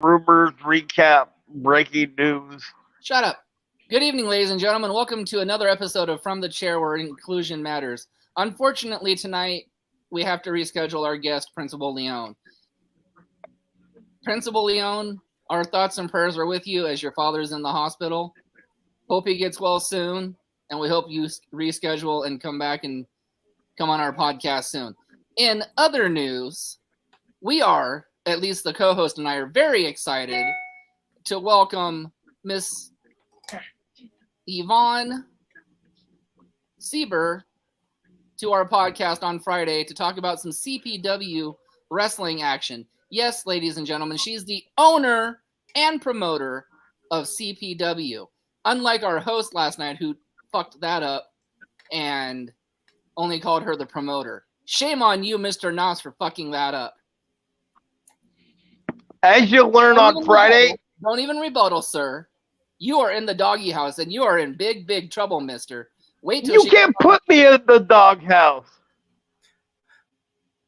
rumors, recap, breaking news. Shut up. Good evening, ladies and gentlemen. Welcome to another episode of From the Chair where inclusion matters. Unfortunately, tonight we have to reschedule our guest, Principal Leone. Principal Leone, our thoughts and prayers are with you as your father is in the hospital. Hope he gets well soon, and we hope you reschedule and come back and come on our podcast soon. In other news, we are, at least the co-host and I, are very excited to welcome Miss Yvonne Sieber to our podcast on Friday to talk about some CPW wrestling action. Yes, ladies and gentlemen, she's the owner and promoter of CPW. Unlike our host last night who fucked that up and only called her the promoter. Shame on you, Mr. Nas, for fucking that up. As you'll learn on Friday. Don't even rebuttal, sir. You are in the doggy house and you are in big, big trouble, mister. Wait till you can't put me in the doghouse.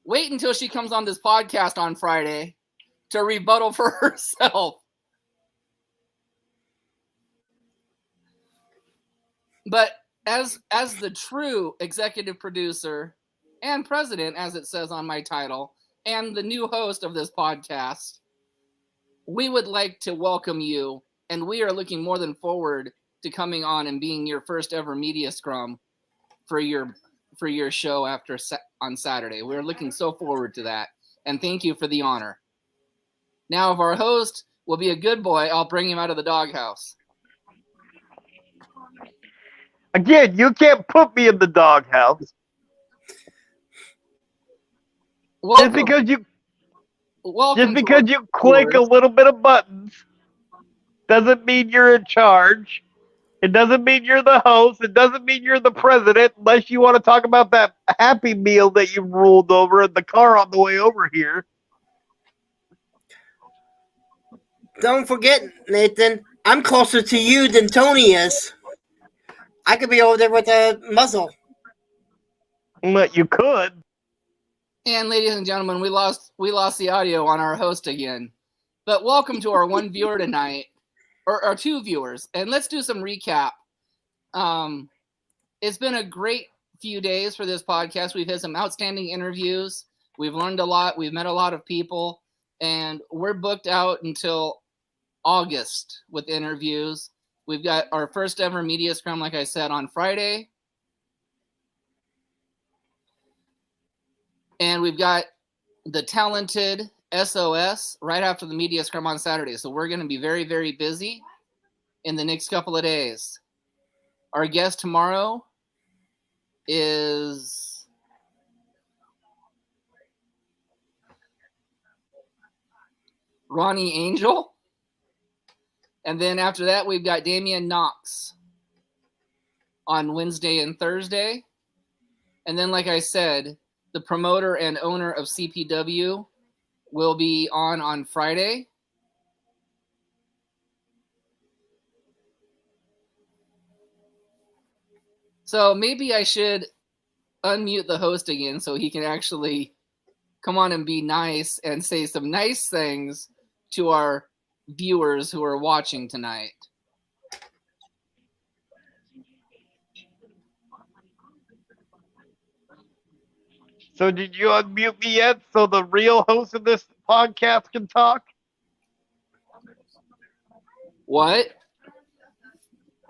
Wait until she comes on this podcast on Friday to rebuttal for herself. But as the true executive producer and president, as it says on my title, and the new host of this podcast, we would like to welcome you, and we are looking more than forward to coming on and being your first ever media scrum for your show on Saturday. We're looking so forward to that, and thank you for the honor. Now, if our host will be a good boy, I'll bring him out of the doghouse. Again, you can't put me in the doghouse. Just because you click a little bit of buttons doesn't mean you're in charge. It doesn't mean you're the host. It doesn't mean you're the president, unless you want to talk about that Happy Meal that you rolled over in the car on the way over here. Don't forget, Nathan, I'm closer to you than Tony is. I could be over there with a muzzle. But you could. And ladies and gentlemen, we lost the audio on our host again. But welcome to our one viewer tonight, or our two viewers. And let's do some recap. It's been a great few days for this podcast. We've had some outstanding interviews. We've learned a lot. We've met a lot of people. And we're booked out until August with interviews. We've got our first ever media scrum, like I said, on Friday. And we've got the talented SOS right after the media scrum on Saturday. So we're going to be very, very busy in the next couple of days. Our guest tomorrow is Ronnie Angel. And then after that, we've got Damian Knox on Wednesday and Thursday. And then, like I said, the promoter and owner of CPW will be on Friday. So maybe I should unmute the host again so he can actually come on and be nice and say some nice things to our viewers who are watching tonight. So did you unmute me yet so the real host of this podcast can talk? What?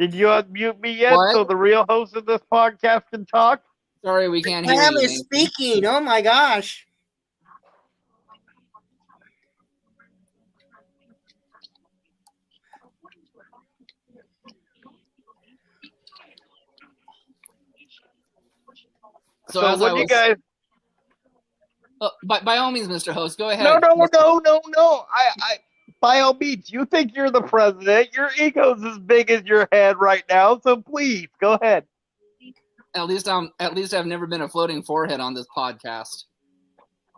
Did you unmute me yet so the real host of this podcast can talk? Sorry, we can't hear you. Sam is speaking. Oh my gosh. So what you guys? By all means, Mr. Host, go ahead. No. I by all means, you think you're the president. Your ego's as big as your head right now. So please go ahead. At least I've never been a floating forehead on this podcast.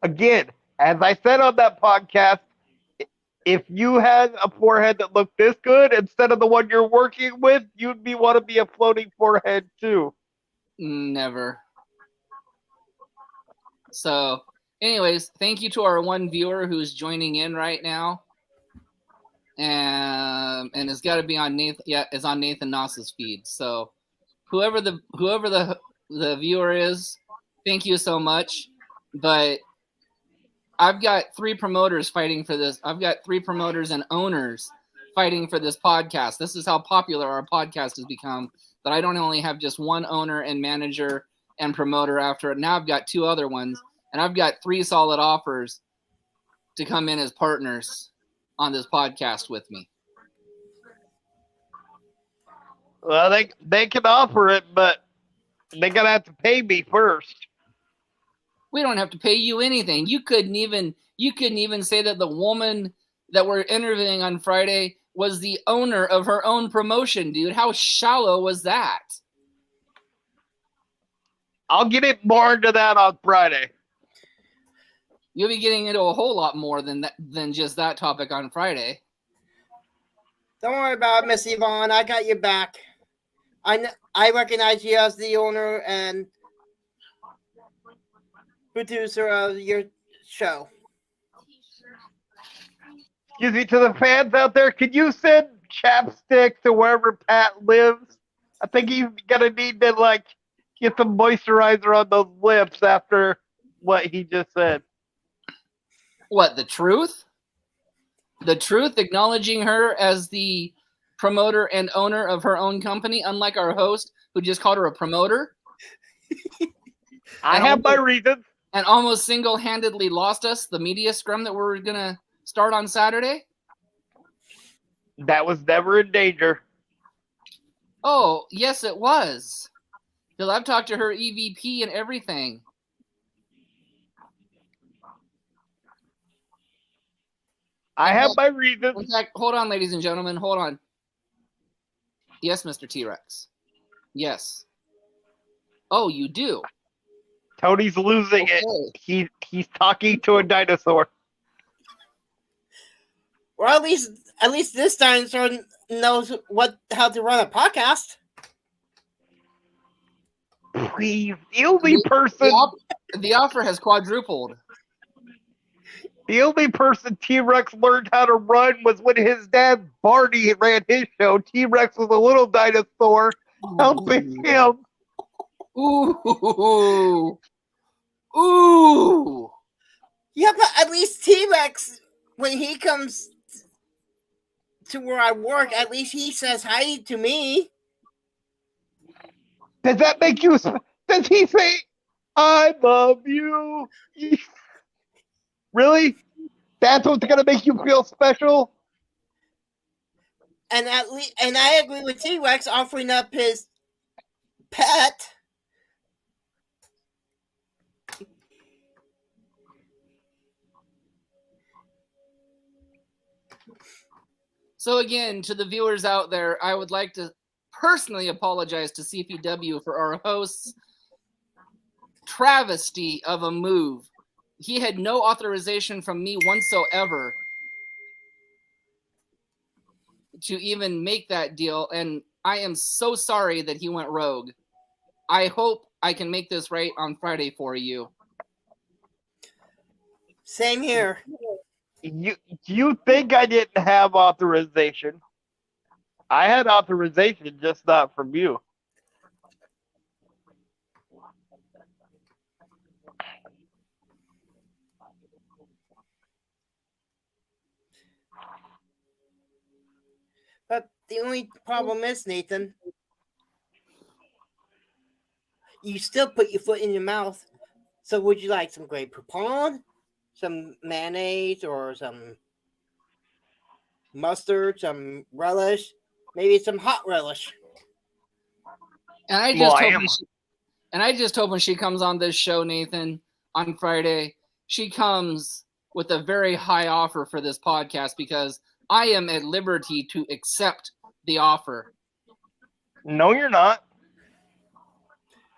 Again, as I said on that podcast, if you had a forehead that looked this good instead of the one you're working with, you'd want to be a floating forehead too. Never. So, anyways, thank you to our one viewer who's joining in right now. and it's got to be on Nathan. Yeah, it's on Nathan Noss's feed. So whoever the viewer is, thank you so much. But I've got 3 promoters fighting for this. I've got 3 promoters and owners fighting for this podcast. This is how popular our podcast has become, that I don't only have just one owner and manager and promoter after it. Now I've got 2 other ones, and I've got 3 solid offers to come in as partners on this podcast with me. Well, they can offer it, but they gotta have to pay me first. We don't have to pay you anything. You couldn't even say that the woman that we're interviewing on Friday was the owner of her own promotion, dude. How shallow was that? I'll get it more into that on Friday. You'll be getting into a whole lot more than just that topic on Friday. Don't worry about it, Miss Yvonne. I got your back. I recognize you as the owner and producer of your show. Excuse me, to the fans out there, could you send chapstick to wherever Pat lives? I think he's gonna need to get some moisturizer on those lips after what he just said. What, the truth? The truth, acknowledging her as the promoter and owner of her own company, unlike our host who just called her a promoter. I have my reasons. And almost single-handedly lost us the media scrum that we're going to start on Saturday. That was never in danger. Oh, yes, it was. Because I've talked to her EVP and everything. I have my reasons. In fact, hold on, ladies and gentlemen. Hold on. Yes, Mr. T-Rex. Yes. Oh, you do? Tony's losing it. He's talking to a dinosaur. Well, at least this dinosaur knows how to run a podcast. Please, the only person. The offer has quadrupled. The only person T-Rex learned how to run was when his dad Barney ran his show. T-Rex was a little dinosaur helping him. Ooh. Ooh. Yeah, but at least T-Rex, when he comes to where I work, at least he says hi to me. Does that make you... Does he say, I love you? Really? That's what's going to make you feel special? And I agree with T-Rex offering up his pet. So again, to the viewers out there, I would like to personally apologize to CPW for our host's travesty of a move. He had no authorization from me whatsoever to even make that deal, and I am so sorry that he went rogue. I hope I can make this right on Friday for you. Same here. You think I didn't have authorization? I had authorization, just not from you. But the only problem is, Nathan, you still put your foot in your mouth. So would you like some Grey Poupon, some mayonnaise, or some mustard, some relish, maybe some hot relish? And I just hope when she comes on this show, Nathan, on Friday, she comes with a very high offer for this podcast, because I am at liberty to accept the offer. No, you're not.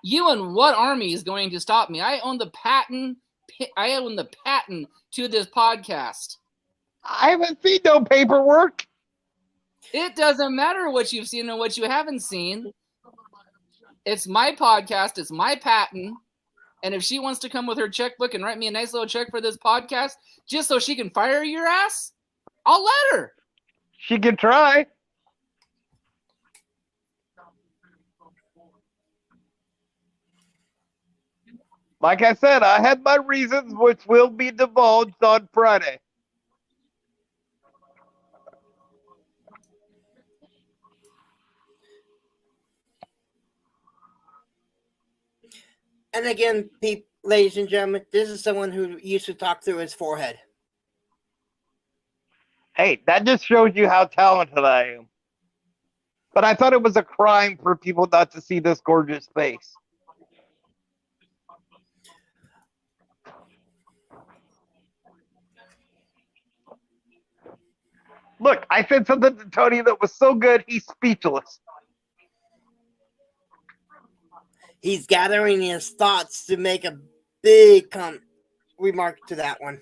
You and what army is going to stop me? I own the patent. I own the patent to this podcast. I haven't seen no paperwork. It doesn't matter what you've seen and what you haven't seen. It's my podcast. It's my patent. And if she wants to come with her checkbook and write me a nice little check for this podcast, just so she can fire your ass, I'll let her. She can try. Like I said, I had my reasons, which will be divulged on Friday. And again, ladies and gentlemen, this is someone who used to talk through his forehead. Hey, that just shows you how talented I am. But I thought it was a crime for people not to see this gorgeous face. Look, I said something to Tony that was so good, he's speechless. He's gathering his thoughts to make a big remark to that one.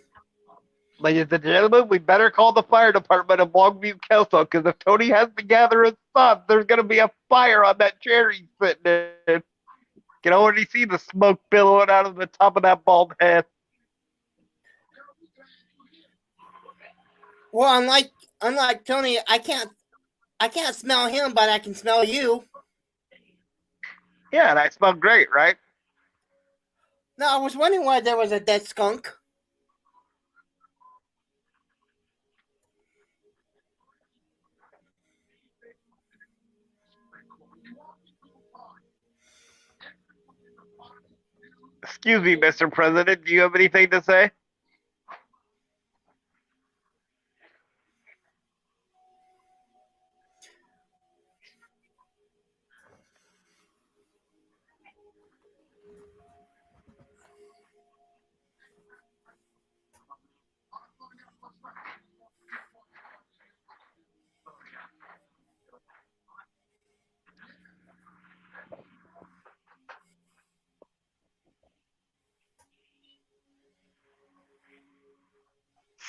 Ladies and gentlemen, we better call the fire department of Longview Council, because if Tony has to gather his thoughts, there's going to be a fire on that chair he's sitting in. You can already see the smoke billowing out of the top of that bald head. Well, unlike Tony, I can't smell him, but I can smell you. Yeah, and I smell great, right? No, I was wondering why there was a dead skunk. Excuse me, Mr. President, do you have anything to say?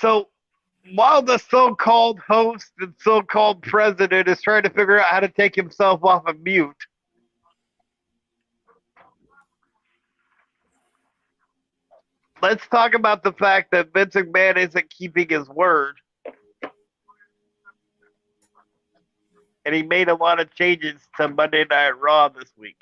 So, while the so-called host and so-called president is trying to figure out how to take himself off of mute, let's talk about the fact that Vince McMahon isn't keeping his word. And he made a lot of changes to Monday Night Raw this week.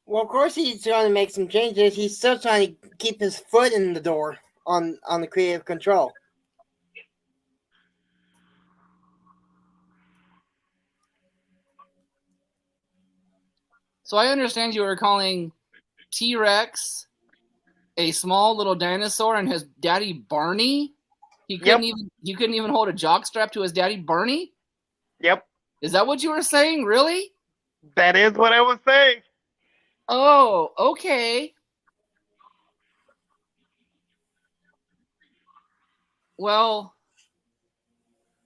Well, of course he's trying to make some changes. He's still trying to keep his foot in the door on the creative control. So I understand you were calling T-Rex a small little dinosaur and his daddy Barney. He couldn't even hold a jockstrap to his daddy Barney. Yep. Is that what you were saying? Really? That is what I was saying. Oh, okay. Well,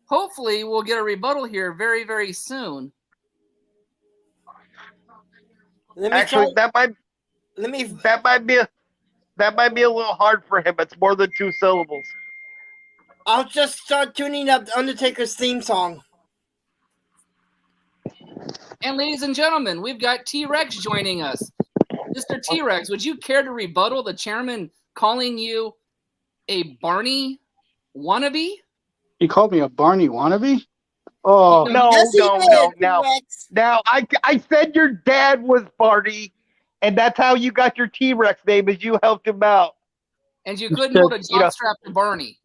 hopefully we'll get a rebuttal here very, very soon. Actually, that might be a little hard for him. It's more than 2 syllables. I'll just start tuning up the Undertaker's theme song. And ladies and gentlemen, we've got T-Rex joining us. Mr. T-Rex, would you care to rebuttal the chairman calling you a Barney wannabe? He called me a Barney wannabe? Oh, No, Yes, he no, did, no, no. T-Rex. Now, I said your dad was Barney, and that's how you got your T-Rex name, is you helped him out. And you couldn't hold a jockstrap to Barney,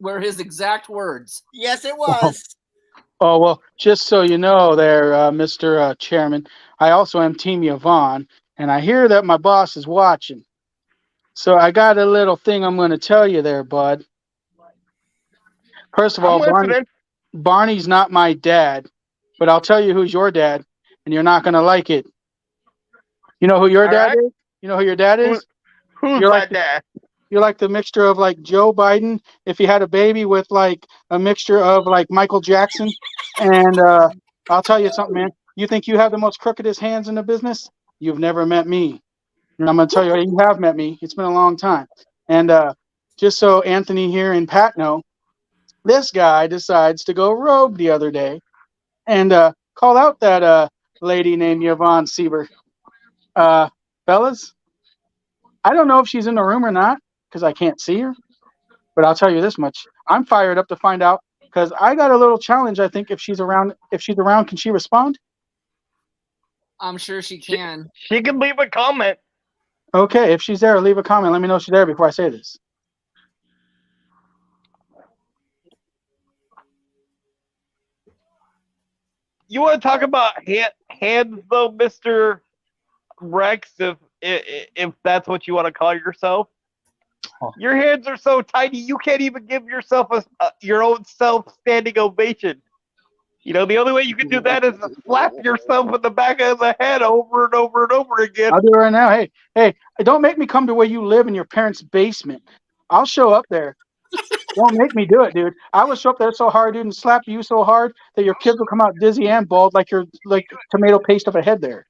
were his exact words. Yes, it was. Oh, well, just so you know there, Mr. Chairman, I also am Team Yvonne, and I hear that my boss is watching. So I got a little thing I'm going to tell you there, bud. First of all, Barney's not my dad, but I'll tell you who's your dad, and you're not going to like it. You know who your dad is? You know who your dad is? Who's You're my like dad? You're like the mixture of like Joe Biden if he had a baby with like a mixture of like Michael Jackson. And I'll tell you something, man. You think you have the most crookedest hands in the business? You've never met me. And I'm going to tell you, you have met me. It's been a long time. And just so Anthony here and Pat know, this guy decides to go rogue the other day and call out that lady named Yvonne Sieber. Fellas, I don't know if she's in the room or not because I can't see her. But I'll tell you this much: I'm fired up to find out because I got a little challenge. I think if she's around, can she respond? I'm sure she can. She can leave a comment. Okay, if she's there, leave a comment. Let me know she's there before I say this. You want to talk about hands, though, Mr. Rex, if that's what you want to call yourself? Oh. Your hands are so tiny, you can't even give yourself your own self standing ovation. You know, the only way you can do that is to slap yourself in the back of the head over and over and over again. I'll do it right now. Hey, don't make me come to where you live in your parents' basement. I'll show up there. Don't make me do it, dude. I would show up there so hard, dude, and slap you so hard that your kids will come out dizzy and bald like you're like tomato paste of a head there.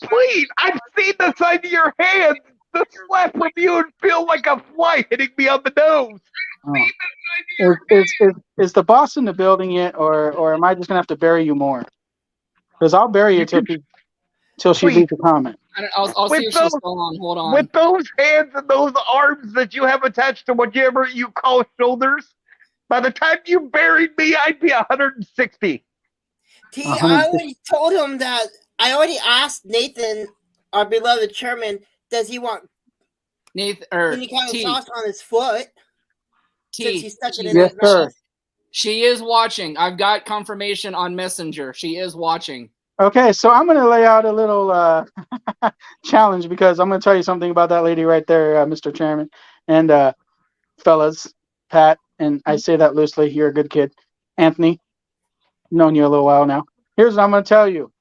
Please, I've seen the side of your hands. The slap from you would feel like a fly hitting me on the nose. Oh. Is the boss in the building yet, or am I just gonna have to bury you more? Because I'll bury you till she leaves a comment. I'll see if she's still on. Hold on. With those hands and those arms that you have attached to whatever you call shoulders, by the time you buried me, I'd be 160. I already told him that. I already asked Nathan, our beloved chairman, does he want Nathan or any kind T. of sauce on his foot? Since he stuck it in Yes, his mouth. sir. She is watching. I've got confirmation on Messenger. She is watching. Okay, so I'm going to lay out a little challenge because I'm going to tell you something about that lady right there, Mr. Chairman. And fellas, Pat, and I say that loosely, you're a good kid. Anthony, known you a little while now. Here's what I'm going to tell you.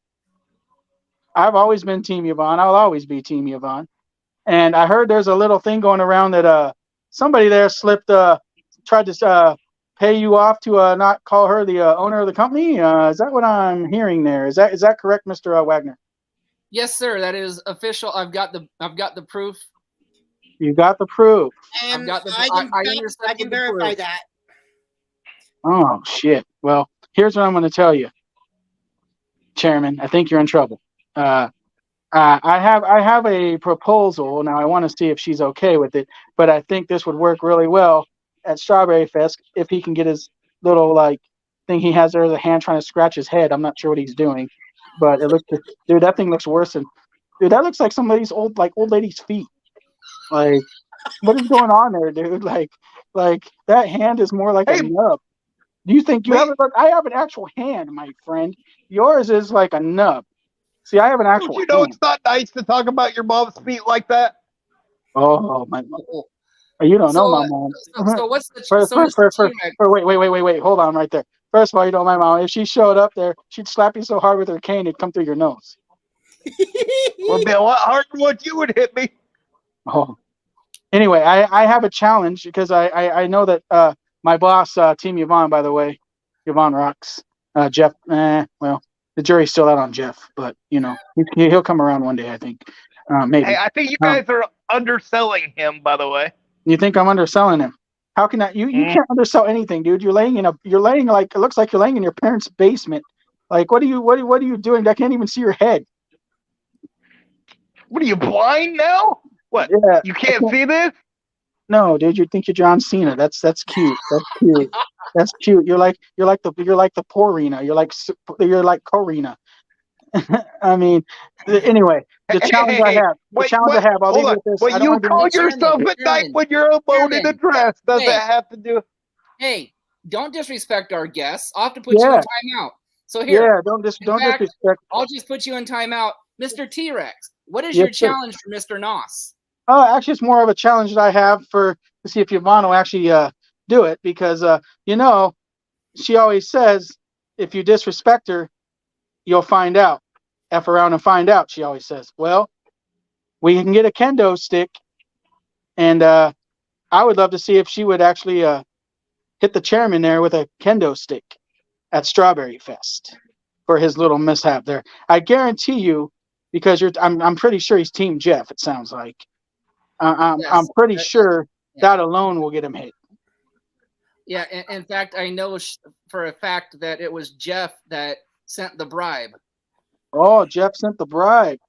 I've always been Team Yvonne. I'll always be Team Yvonne. And I heard there's a little thing going around that somebody there tried to pay you off to not call her the owner of the company. Is that what I'm hearing there? Is that correct, Mr. Wagner? Yes, sir. That is official. I've got the proof. You got the proof. And I've got the. I can verify that. Oh shit. Well, here's what I'm going to tell you, Chairman. I think you're in trouble. I have a proposal now. I want to see if she's okay with it, but I think this would work really well at Strawberry Fest if he can get his little thing he has there as a hand trying to scratch his head. I'm not sure what he's doing, but it looks, dude, that thing looks worse than, dude, that looks like somebody's old lady's feet. Like, what is going on there, dude? Like that hand is more like a nub. Do you think you have it? I have an actual hand, my friend. Yours is like a nub. See, I have an actual. Don't you know hand. It's not nice to talk about your mom's feet like that? Oh, my mom. You don't know my mom. So what's the Wait. Hold on right there. First of all, you know my mom. If she showed up there, she'd slap you so hard with her cane it'd come through your nose. Would be a lot harder than what you would hit me. Oh. Anyway, I have a challenge because I know that my boss, Team Yvonne, by the way, Yvonne rocks. Jeff, well, the jury's still out on Jeff, but you know he'll come around one day. I think, maybe. Hey, I think you guys are underselling him. By the way, you think I'm underselling him? How can that? You can't undersell anything, dude. You're laying like it looks like you're laying in your parents' basement. Like what are you doing? I can't even see your head. What are you, blind now? What? Yeah, you can't see this? No, dude. You think you're John Cena? That's cute. That's cute. That's cute. You're like the Porina. You're like Corina. I mean, anyway, the challenge I have. I'll leave it with this. When you call yourself at night when you're alone in a dress, does it have to do? Hey, don't disrespect our guests. I'll have to put you in timeout. So here, don't disrespect. I'll just put you in timeout, Mr. T-Rex. What is your challenge for Mr. Noss? Actually, it's more of a challenge that I have to see if Yvonne will actually do it because she always says if you disrespect her, you'll find out. F around and find out, she always says. Well, we can get a kendo stick, and I would love to see if she would actually hit the chairman there with a kendo stick at Strawberry Fest for his little mishap there. I guarantee you, because I'm pretty sure he's Team Jeff. It sounds like. I'm pretty sure that alone will get him hit. Yeah, in fact, I know for a fact that it was Jeff that sent the bribe. Oh, Jeff sent the bribe.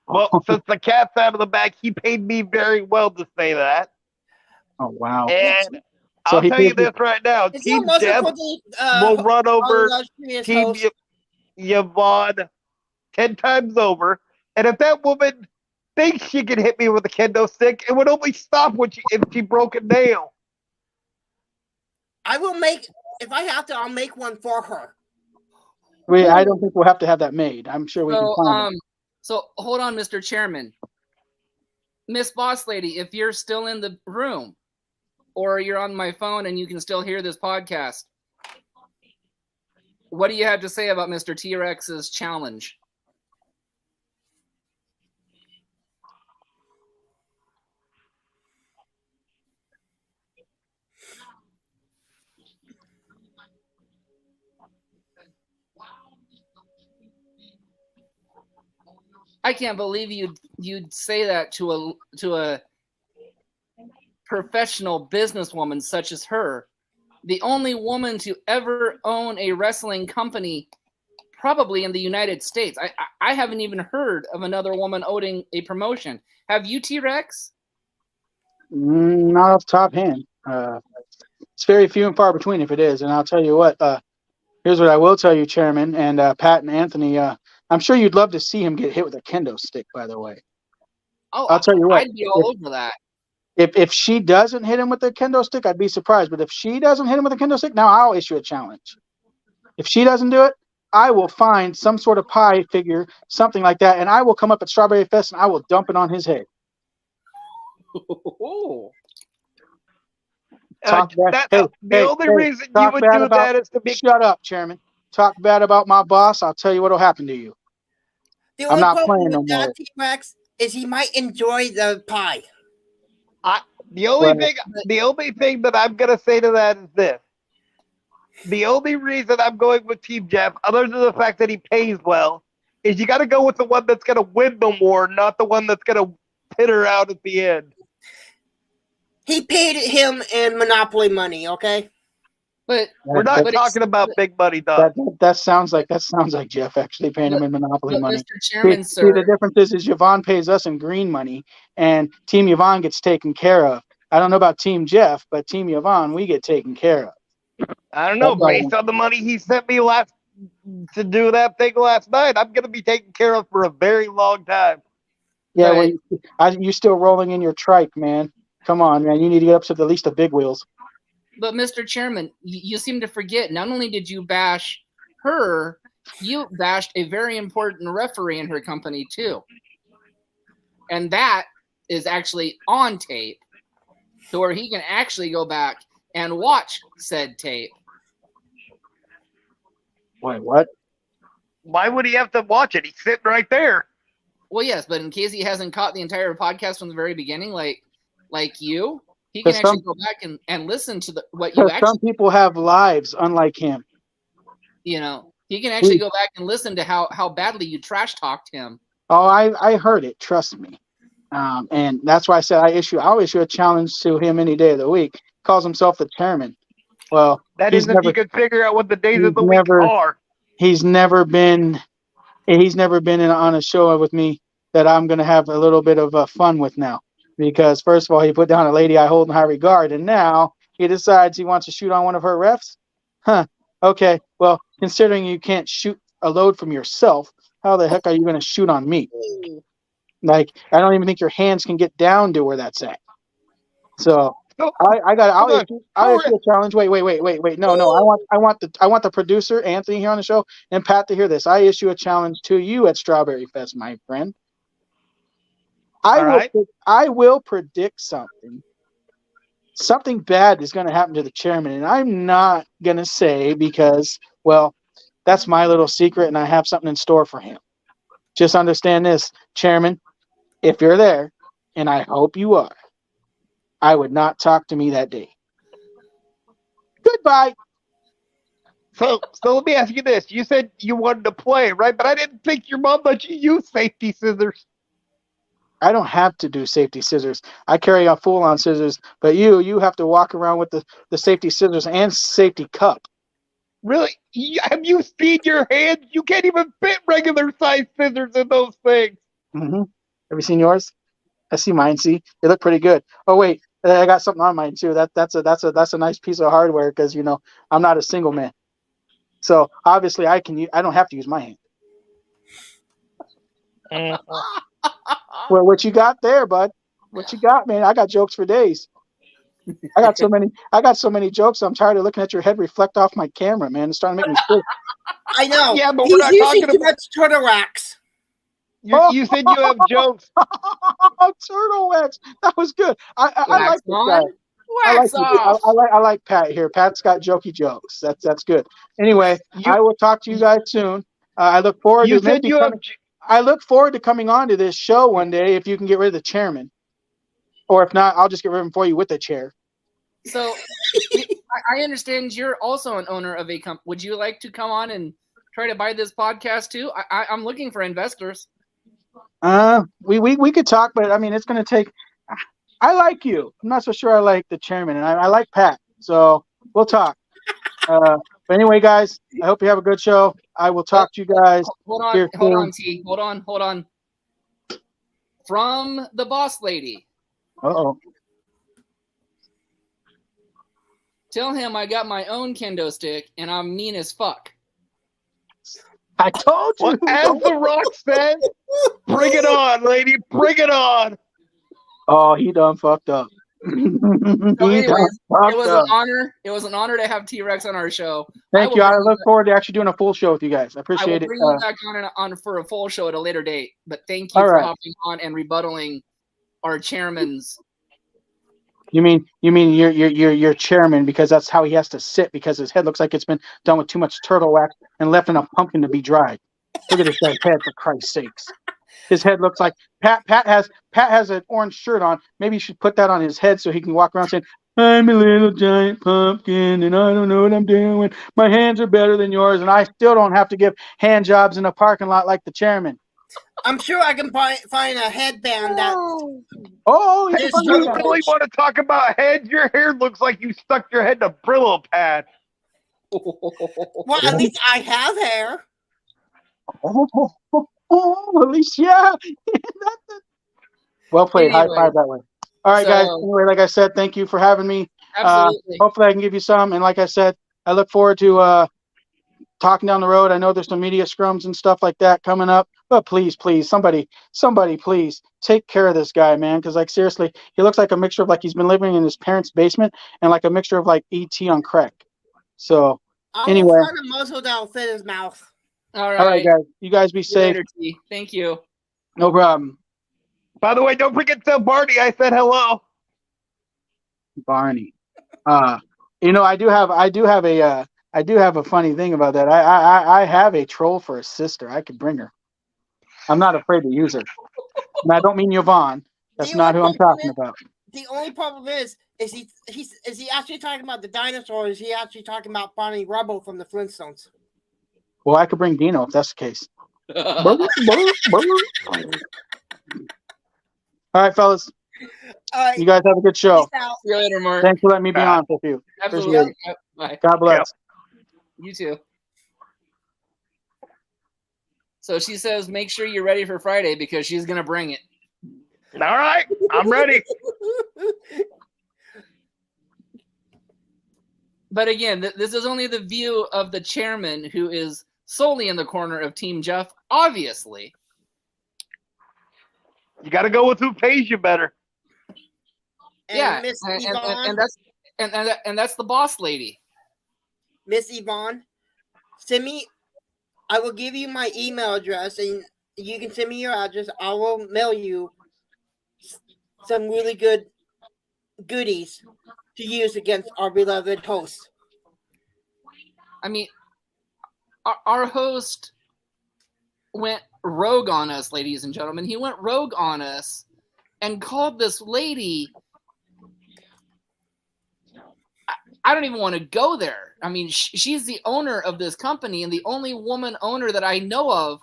Well, since the cat's out of the bag, he paid me very well to say that. Oh wow! And So I'll he tell you paid you. this right now: It's Team almost Jeff for the will run over illustrious Team host. Yvonne 10 times over. And if that woman thinks she can hit me with a kendo stick, it would only stop when if she broke a nail. I will make, if I have to, I'll make one for her. I don't think we'll have to have that made. I'm sure we can find it. So hold on, Mr. Chairman. Miss Boss Lady, if you're still in the room or you're on my phone and you can still hear this podcast, what do you have to say about Mr. T-Rex's challenge? I can't believe you'd say that to a professional businesswoman such as her, the only woman to ever own a wrestling company, probably in the United States. I haven't even heard of another woman owning a promotion. Have you, T-Rex? Not off the top hand. It's very few and far between if it is. And I'll tell you what. Here's what I will tell you, Chairman, and Pat and Anthony. I'm sure you'd love to see him get hit with a kendo stick, by the way. Oh, I'll tell you what. I'd be all over that. If she doesn't hit him with a kendo stick, I'd be surprised. But if she doesn't hit him with a kendo stick, now I'll issue a challenge. If she doesn't do it, I will find some sort of pie figure, something like that, and I will come up at Strawberry Fest and I will dump it on his head. The only reason you would do that is to be. Shut up, Chairman. Talk bad about my boss. I'll tell you what'll happen to you. The I'm only not problem playing no with that, more. T-Rex, is he might enjoy the pie. The only thing that I'm gonna say to that is this: the only reason I'm going with Team Jeff, other than the fact that he pays well, is you got to go with the one that's gonna win the war, not the one that's gonna pit her out at the end. He paid him in Monopoly money, okay? But we're not talking about big money, dog. That sounds like Jeff actually paying him in Monopoly money. Mr. Chairman, see, the difference is Yvonne pays us in green money, and Team Yvonne gets taken care of. I don't know about Team Jeff, but Team Yvonne, we get taken care of. I don't know. Based on the money he sent me to do that thing last night, I'm going to be taken care of for a very long time. Yeah, well, you still rolling in your trike, man. Come on, man. You need to get up to at least the big wheels. But Mr. Chairman, you seem to forget, not only did you bash her, you bashed a very important referee in her company too. And that is actually on tape, to where he can actually go back and watch said tape. Wait, what? Why would he have to watch it? He's sitting right there. Well, yes, but in case he hasn't caught the entire podcast from the very beginning, like you, he can actually go back and listen to what you actually. Some people have lives unlike him. You know, he can actually go back and listen to how badly you trash talked him. Oh, I heard it. Trust me. And that's why I said I'll issue a challenge to him any day of the week. He calls himself the chairman. Well, that is if you could figure out what the days of the week are. He's never been on a show with me that I'm going to have a little bit of fun with now. Because first of all, he put down a lady I hold in high regard, and now he decides he wants to shoot on one of her refs? Huh. Okay. Well, considering you can't shoot a load from yourself, how the heck are you going to shoot on me? Like, I don't even think your hands can get down to where that's at. So I'll issue a challenge. Wait. No. I want the producer, Anthony, here on the show, and Pat to hear this. I issue a challenge to you at Strawberry Fest, my friend. I will predict something. Something bad is going to happen to the chairman, and I'm not going to say because, well, that's my little secret, and I have something in store for him. Just understand this, Chairman. If you're there, and I hope you are, I would not talk to me that day. Goodbye. So let me ask you this. You said you wanted to play, right? But I didn't think your mom let you use safety scissors. I don't have to do safety scissors. I carry a full-on scissors, but you have to walk around with the safety scissors and safety cup. Really? Have you seen your hands? You can't even fit regular size scissors in those things. Mm-hmm. Have you seen yours? I see mine. See, they look pretty good. Oh wait, I got something on mine too. That's a nice piece of hardware because I'm not a single man, so obviously I don't have to use my hand. Well, what you got there, bud? What you got, man? I got jokes for days. I got so many jokes. I'm tired of looking at your head reflect off my camera, man. It's starting to make me sick. I know. Yeah, but He's we're not using talking too much turtle wax. You said you have jokes. Turtle wax. That was good. I like this guy. Wax off. I like Pat here. Pat's got jokey jokes. That's good. Anyway, I will talk to you guys soon. I look forward You to said you have. I look forward to coming on to this show one day if you can get rid of the chairman, or if not, I'll just get rid of him for you with the chair. So I understand you're also an owner of a company. Would you like to come on and try to buy this podcast too? I'm looking for investors. We could talk, but I mean, it's going to take. I like you. I'm not so sure I like the chairman, and I like Pat. So we'll talk. But anyway, guys, I hope you have a good show. I will talk to you guys. Hold on, T. Hold on. From the boss lady. Uh-oh. Tell him I got my own kendo stick and I'm mean as fuck. I told you. Well, as The Rock said, bring it on, lady. Bring it on. Oh, he done fucked up. So anyways, it was an honor to have T-Rex on our show. Thank you. I look forward to actually doing a full show with you guys. I appreciate it. I will bring you back on for a full show at a later date. But thank you for hopping on and rebuttaling our chairman's. You mean your chairman, because that's how he has to sit, because his head looks like it's been done with too much turtle wax and left in a pumpkin to be dried. Look at this guy's head, for Christ's sakes. His head looks like Pat has an orange shirt on. Maybe you should put that on his head so he can walk around saying, "I'm a little giant pumpkin and I don't know what I'm doing. My hands are better than yours, and I still don't have to give hand jobs in a parking lot like the chairman." I'm sure I can find a headband that. Oh, you really want to talk about heads? Your hair looks like you stuck your head in a Brillo pad. Well, at least I have hair. Oh, at least, yeah. Well played. Anyway. High five that way. All right, guys. Anyway, like I said, thank you for having me. Absolutely. Hopefully I can give you some. And like I said, I look forward to talking down the road. I know there's some media scrums and stuff like that coming up. But please, somebody, please take care of this guy, man. Because, like, seriously, he looks like a mixture of, like, he's been living in his parents' basement and, like, a mixture of, like, E.T. on crack. So, anyway. I'll find a muzzle that'll fit his mouth. All right, guys. You guys be safe. Later, thank you. No problem. By the way, don't forget to tell Barney I said hello. Barney. I do have a funny thing about that. I have a troll for a sister. I could bring her. I'm not afraid to use her. And I don't mean Yvonne. That's not who I'm talking about. The only problem is he actually talking about the dinosaur, or is he actually talking about Bonnie Rubble from the Flintstones? Well, I could bring Dino if that's the case. All right, fellas. You guys have a good show. See you later, Mark. Thanks for letting me be on with you. Absolutely. Bye. God bless. You too. So she says, make sure you're ready for Friday because she's going to bring it. All right. I'm ready. But again, this is only the view of the chairman, who is solely in the corner of Team Jeff, obviously. You got to go with who pays you better. And that's the boss lady. Miss Yvonne, send me. I will give you my email address, and you can send me your address. I will mail you some really good goodies to use against our beloved host. I mean, our host went rogue on us, ladies and gentlemen. He went rogue on us and called this lady. I don't even want to go there. I mean, she's the owner of this company and the only woman owner that I know of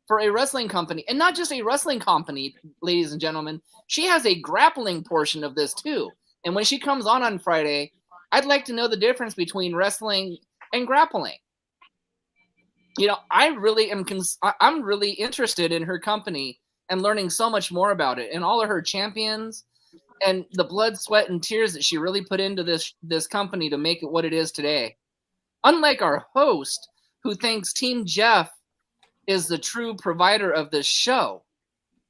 for a wrestling company. And not just a wrestling company, ladies and gentlemen. She has a grappling portion of this too. And when she comes on Friday, I'd like to know the difference between wrestling and grappling. You know, I really am. I'm really interested in her company and learning so much more about it, and all of her champions and the blood, sweat, and tears that she really put into this company to make it what it is today. Unlike our host, who thinks Team Jeff is the true provider of this show.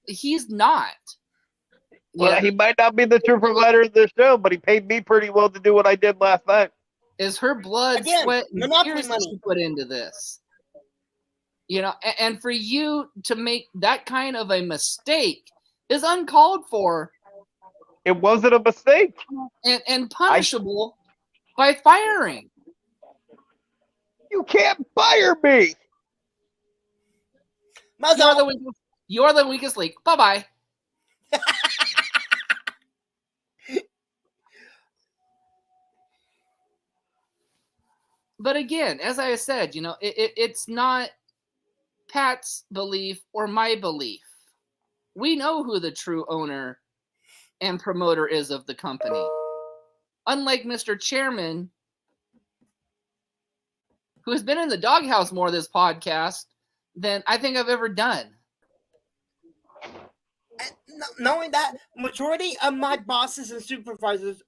He's not. Well, he might not be the true provider of the show, but he paid me pretty well to do what I did last night. Is her blood, Again, sweat, and monopoly tears that money. she put into this. And for you to make that kind of a mistake is uncalled for It wasn't a mistake. and punishable by firing. You can't fire me. Muzzle. You're the weakest link. Bye-bye. But again, as I said, it's not Pat's belief or my belief. We know who the true owner and promoter is of the company. Unlike Mr. Chairman, who has been in the doghouse more of this podcast than I think I've ever done. Knowing that majority of my bosses and supervisors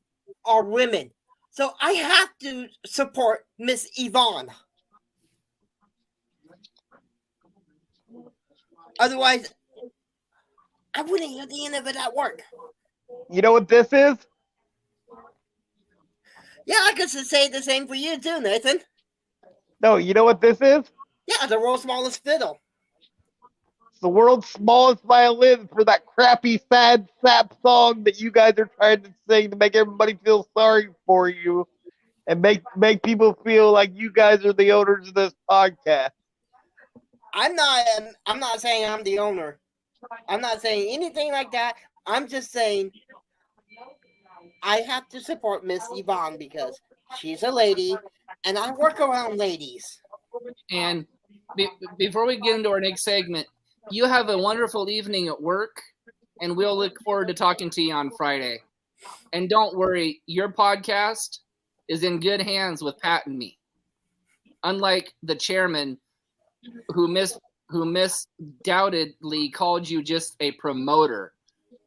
are women, so I have to support Miss Yvonne. Otherwise, I wouldn't hear the end of it at work. You know what this is? Yeah, I could say the same for you too, Nathan. No, you know what this is? Yeah, the world's smallest fiddle. It's the world's smallest violin for that crappy, sad sap song that you guys are trying to sing to make everybody feel sorry for you and make people feel like you guys are the owners of this podcast. I'm not saying I'm the owner. I'm not saying anything like that. I'm just saying I have to support Miss Yvonne because she's a lady and I work around ladies. And before we get into our next segment, you have a wonderful evening at work, and we'll look forward to talking to you on Friday. And don't worry, your podcast is in good hands with Pat and me. Unlike the chairman who misdoubtedly called you just a promoter.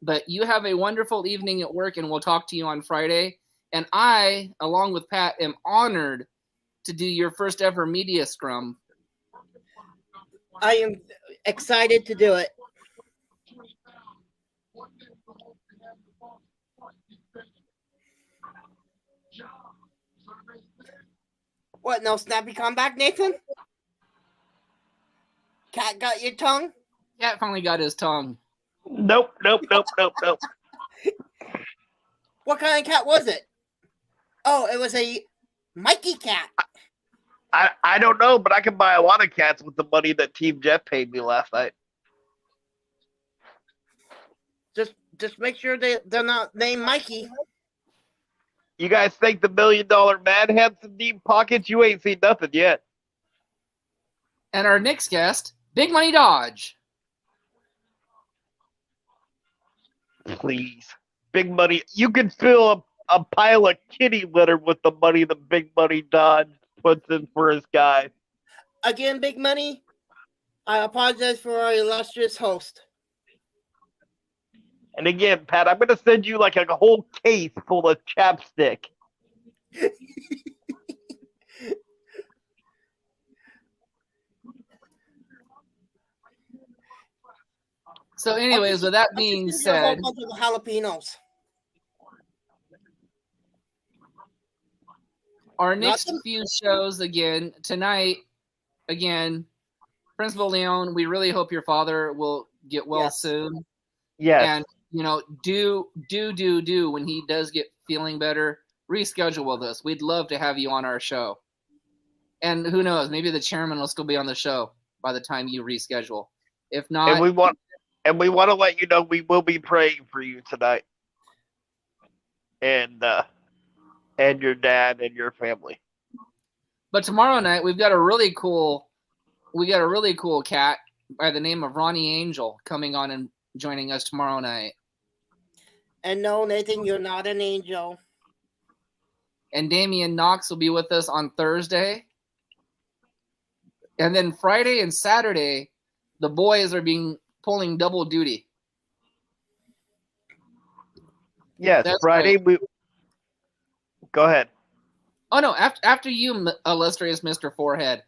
But you have a wonderful evening at work, and we'll talk to you on Friday. And I, along with Pat, am honored to do your first ever media scrum. I am excited to do it. What, no snappy comeback, Nathan? Cat got your tongue? Cat finally got his tongue. Nope. What kind of cat was it? Oh, it was a Mikey cat. I don't know, but I can buy a lot of cats with the money that Team Jeff paid me last night. Just make sure they're not named Mikey. You guys think the $1 million man had some deep pockets? You ain't seen nothing yet. And our next guest, Big Money Dodge. Please. Big Money. You can fill a pile of kitty litter with the money the Big Money Dodge puts in for his guys. Again, Big Money, I apologize for our illustrious host. And again, Pat, I'm going to send you like a whole case full of chapstick. So anyways, with that being said, jalapenos. our next few shows again tonight, Principal Leon, we really hope your father will get well soon. Yes. And do when he does get feeling better, reschedule with us. We'd love to have you on our show. And who knows, maybe the chairman will still be on the show by the time you reschedule. If not, and we want to let you know we will be praying for you tonight. And your dad and your family. But tomorrow night we've got a really cool cat by the name of Ronnie Angel coming on and joining us tomorrow night. And no, Nathan, you're not an angel. And Damian Knox will be with us on Thursday. And then Friday and Saturday, the boys are being pulling double duty. Yes, That's Friday right. we. Go ahead. Oh no! After you, illustrious Mr. Forehead.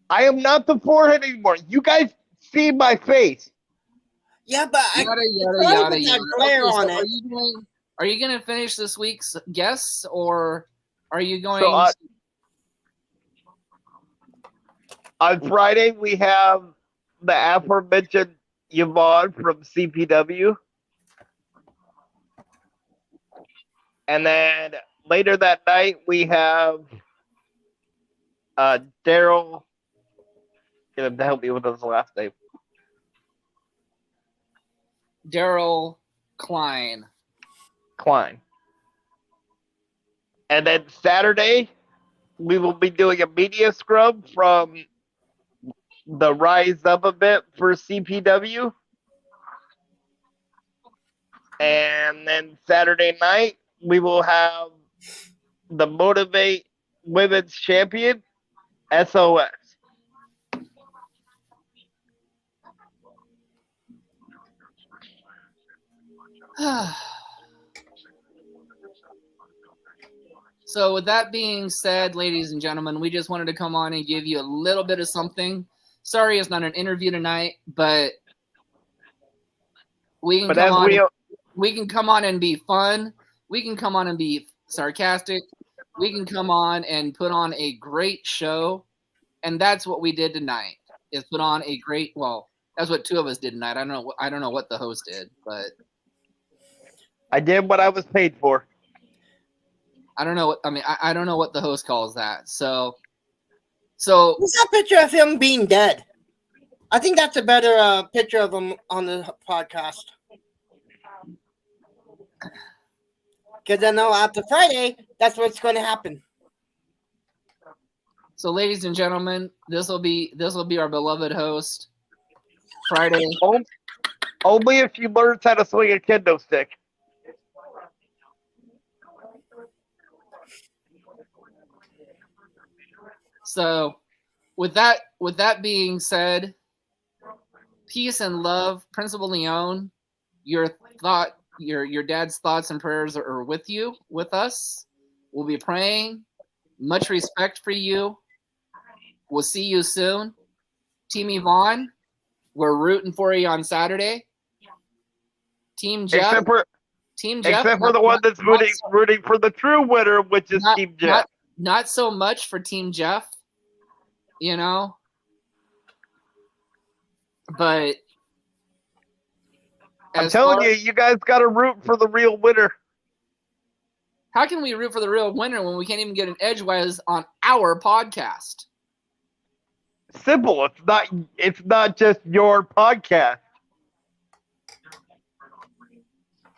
I am not the forehead anymore. You guys see my face. Yeah, but Yada it's yada hard yada with that yada. glare Okay, so on it. are you gonna finish this week's guests, or are you going? So on Friday we have the aforementioned Yvonne from CPW, and then later that night we have Daryl. Get him to help me with his last name. Daryl Klein. And then Saturday, we will be doing a media scrub from the Rise Up a Bit for CPW. And then Saturday night, we will have the Motivate Women's Champion, SOS. So with that being said, ladies and gentlemen, we just wanted to come on and give you a little bit of something. Sorry it's not an interview tonight, but we can come on and be fun. We can come on and be sarcastic. We can come on and put on a great show. And that's what we did tonight. Is put on a great, well, that's what two of us did tonight. I don't know what the host did, but I did what I was paid for. I don't know what I don't know what the host calls that. So what's that picture of him being dead? I think that's a better picture of him on the podcast. Because I know after Friday, that's what's going to happen. So, ladies and gentlemen, this will be our beloved host, Friday. Only if you learn how to swing a kendo stick. So, with that being said, peace and love, Principal Leon. Your dad's thoughts and prayers are with you, with us. We'll be praying. Much respect for you. We'll see you soon. Team Yvonne, we're rooting for you on Saturday. Team Jeff. Except for the one that's rooting for the true winner, which is Team Jeff. Not so much for Team Jeff, you know. But I'm telling you, you guys got to root for the real winner. How can we root for the real winner when we can't even get an edgewise on our podcast? Simple. It's not just your podcast.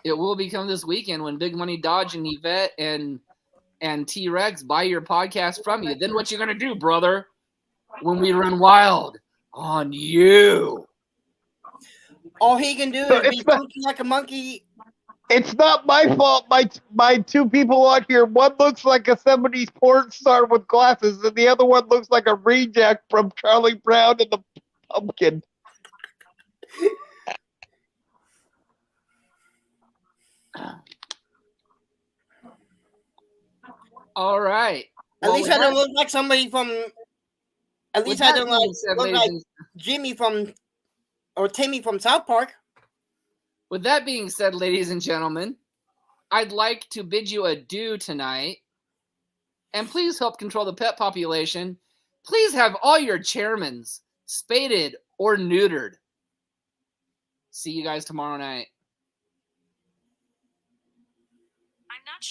It will become this weekend when Big Money Dodge and Yvette and T-Rex buy your podcast from you. Then what you gonna do, brother? When we run wild on you. All he can do is be funky like a monkey. It's not my fault. My two people on here, one looks like a 70s porn star with glasses, and the other one looks like a reject from Charlie Brown and the Pumpkin. All right. At least I don't look like somebody from. At least I don't look like Jimmy or Timmy from South Park. With that being said, ladies and gentlemen, I'd like to bid you adieu tonight. And please help control the pet population. Please have all your chairmans spaded or neutered. See you guys tomorrow night. I'm not sure.